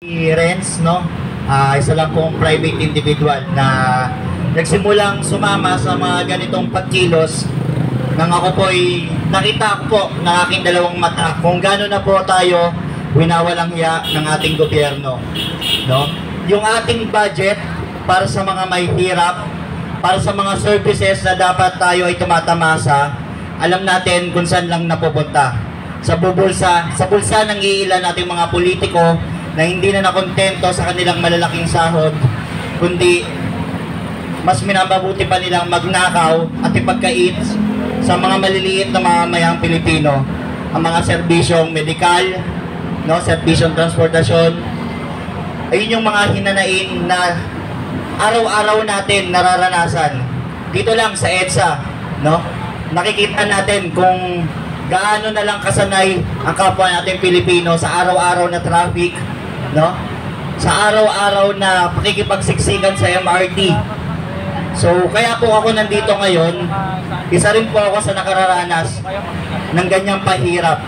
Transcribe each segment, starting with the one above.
Si Renz, no? Isa lang pong private individual na nagsimulang sumama sa mga ganitong pagkilos nang ako po'y nakita ko po ng aking dalawang mata kung gano'n na po tayo winawalang hiya ng ating gobyerno, no? Yung ating budget para sa mga may hirap, para sa mga services na dapat tayo ay tumatamasa, alam natin kung saan lang napupunta. Sa bulsa ng iilan nating mga politiko na hindi na nakontento sa kanilang malalaking sahod, kundi mas minababuti pa nilang magnakaw at ipagkait sa mga maliliit na mamamayang Pilipino ang mga serbisyong medikal, no, serbisyong transportasyon. Ayun yung mga hinanain na araw-araw natin nararanasan. Dito lang sa EDSA, no, nakikita natin kung gaano na lang kasanay ang kapwa natin Pilipino sa araw-araw na traffic, no? Sa araw-araw na pakikipagsiksikan sa MRT. So, kaya po ako nandito ngayon, isa rin po ako sa nakararanas ng ganyang pahirap.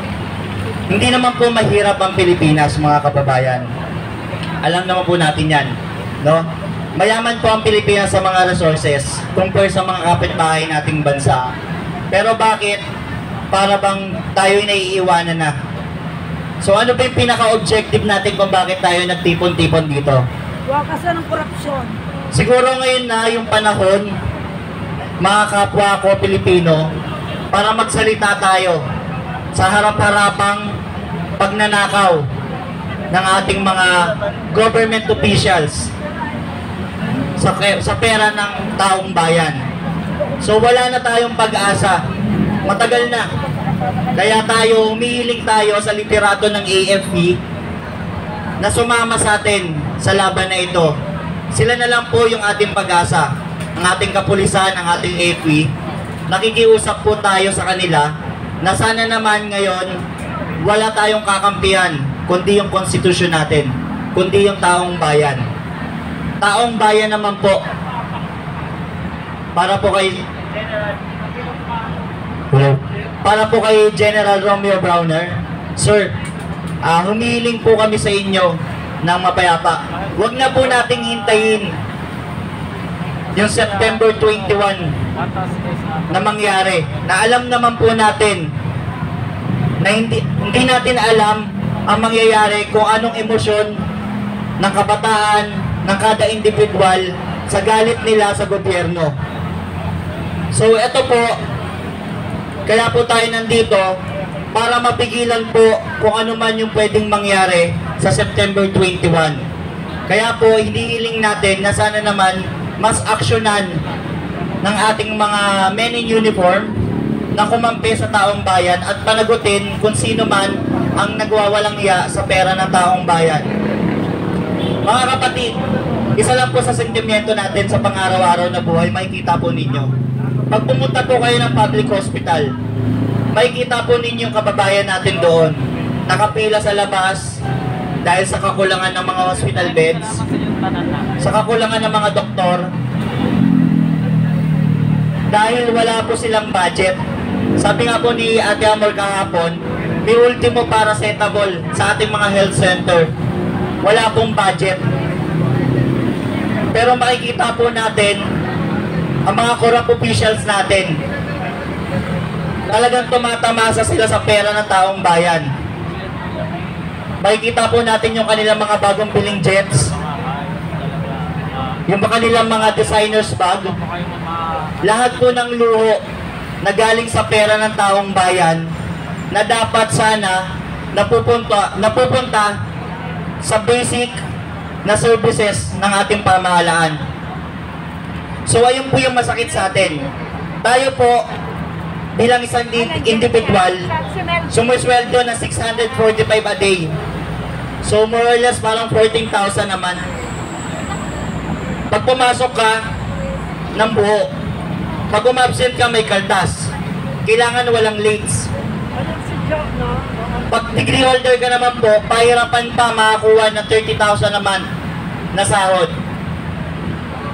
Hindi naman po mahirap ang Pilipinas, mga kababayan. Alam naman po natin yan, no? Mayaman po ang Pilipinas sa mga resources compare sa mga kapitbahay nating bansa. Pero bakit para bang tayo'y naiiwanan na? So ano ba yung pinaka-objective natin kung bakit tayo nagtipon-tipon dito? Wakasan ng korupsyon. Siguro ngayon na yung panahon, mga kapwa ko Pilipino, para magsalita tayo sa harap-harapang pagnanakaw ng ating mga government officials sa pera ng taong bayan. So wala na tayong pag-asa. Matagal na. Kaya tayo, humihiling tayo sa liderato ng AFP na sumama sa atin sa laban na ito. Sila na lang po yung ating pag-asa, ang ating kapulisan, ang ating AFP. Nakikiusap po tayo sa kanila na sana naman ngayon wala tayong kakampihan kundi yung konstitusyon natin, kundi yung taong bayan. Taong bayan naman po para po kay General Romeo Browner. Sir, humihiling po kami sa inyo ng mapayapa. Huwag na po nating hintayin yung September 21 na mangyari. Na alam naman po natin na hindi natin alam ang mangyayari kung anong emosyon ng kabataan, ng kada individual sa galit nila sa gobyerno. So ito po, kaya po tayo nandito para mapigilan po kung ano man yung pwedeng mangyari sa September 21. Kaya po hinihiling natin na sana naman mas aksyonan ng ating mga men in uniform na kumampi sa taong bayan at panagutin kung sino man ang nagwawalang iya sa pera ng taong bayan. Mga kapatid, isa lang po sa sentimento natin sa pang-araw-araw na buhay, makikita po ninyo. Pag pumunta po kayo ng public hospital, makikita po ninyo kababayan natin doon, nakapila sa labas dahil sa kakulangan ng mga hospital beds, sa kakulangan ng mga doktor, dahil wala po silang budget. Sabi nga po ni Ate Amor kahapon, may ultimo paracetamol sa ating mga health center. Wala pong budget. Pero makikita po natin ang mga corrupt officials natin. Talagang tumatamasa sila sa pera ng taong bayan. Makikita po natin yung kanilang mga bagong piling jets, yung kanilang mga designers bag. Lahat po ng luho na galing sa pera ng taong bayan na dapat sana napupunta sa basic na services ng ating pamahalaan. So ayun po yung masakit sa atin. Tayo po bilang isang individual sumusweldo na 645 a day. So more or less parang 14,000 naman. Pag pumasok ka ng buo, pag umabsent ka may kaltas, kailangan walang lates. Pag degree holder ka naman po, pahirapan pa makakuha ng 30,000 naman na sahod.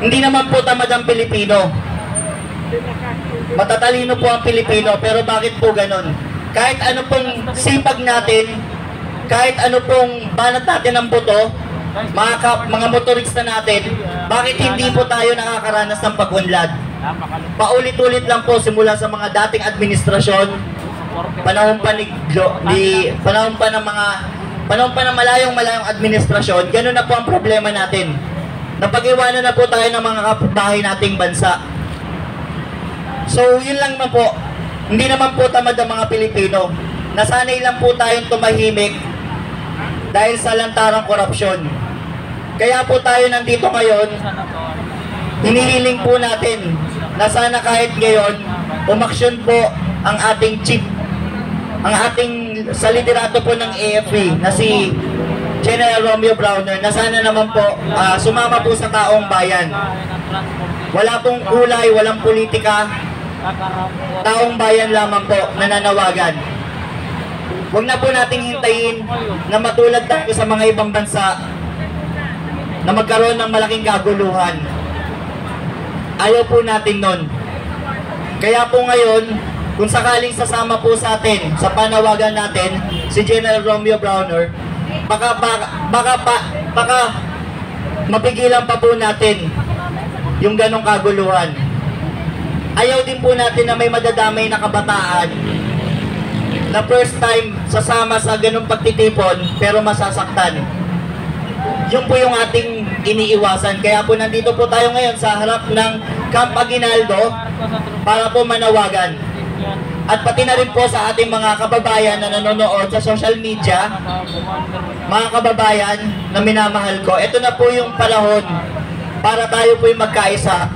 Hindi naman po tamad ang Pilipino. Matatalino po ang Pilipino, pero bakit po ganon? Kahit ano pong sipag natin, kahit ano pong banat natin ng buto, mga motorista natin, bakit hindi po tayo nakakaranas ng pag-unlad? Paulit-ulit lang po simula sa mga dating administrasyon, panahon pa ng malayong administrasyon, gano'n na po ang problema natin. Napag-iwanan na po tayo ng mga kapitbahay nating bansa. So, yun lang na po. Hindi naman po tamad ang mga Pilipino. Nasanay lang po tayong tumahimik dahil sa lantarang korupsyon. Kaya po tayo nandito ngayon, hinihiling po natin na sana kahit ngayon, umaksyon po ang ating chief, ang ating sa liderato po ng AFP na si General Romeo Browner, na sana naman po sumama po sa taong bayan. Wala pong kulay, walang politika, taong bayan lamang po nananawagan. Huwag na po nating hintayin na matulad tayo sa mga ibang bansa na magkaroon ng malaking kaguluhan. Ayaw po natin nun. Kaya po ngayon, kung sakaling sasama po sa atin, sa panawagan natin, si General Romeo Browner, baka mapigilan pa po natin yung ganong kaguluhan. Ayaw din po natin na may madadamay na kabataan na first time sasama sa ganong pagtitipon pero masasaktan. Yun po yung ating iniiwasan. Kaya po nandito po tayo ngayon sa harap ng Camp Aguinaldo para po manawagan. At pati na rin po sa ating mga kababayan na nanonood sa social media, mga kababayan na minamahal ko, ito na po yung panahon para tayo po yung magkaisa.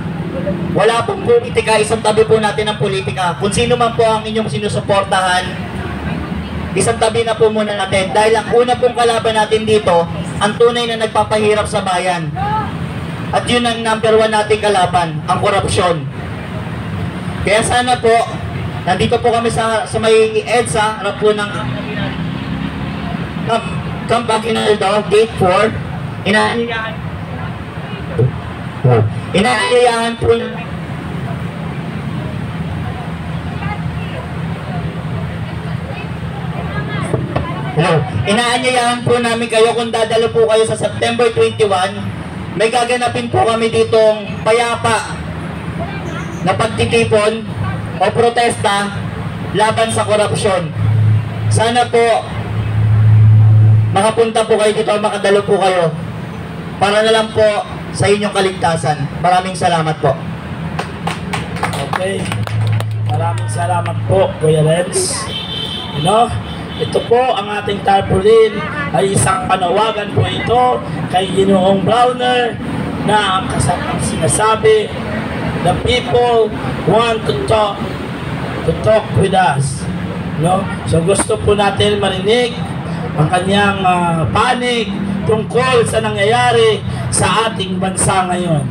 Wala pong politika, isang tabi po natin ang politika. Kung sino man po ang inyong sinusuportahan, isang tabi na po muna natin. Dahil ang una pong kalaban natin dito, ang tunay na nagpapahirap sa bayan. At yun ang number 1 nating kalaban, ang korupsyon. Kaya sana po, nandito po kami sa may EDSA, harap po ng Camp Aguinaldo, Gate 4. Inaanyayahan po Inaanyayahan po namin kayo kung dadalo po kayo sa September 21, may gaganapin po kami ditong payapa na pagtitipon o protesta laban sa korupsyon. Sana po makapunta po kayo dito, makadalo po kayo para na lang po sa inyong kaligtasan. Maraming salamat po. Okay. Maraming salamat po, Kuya Renz. Ito po ang ating tarpaulin ay isang panawagan po ito kay Ginoong Browner na ang sinasabi, the people want to talk with us. So gusto po natin marinig ang kanyang panig tungkol sa nangyayari sa ating bansa ngayon.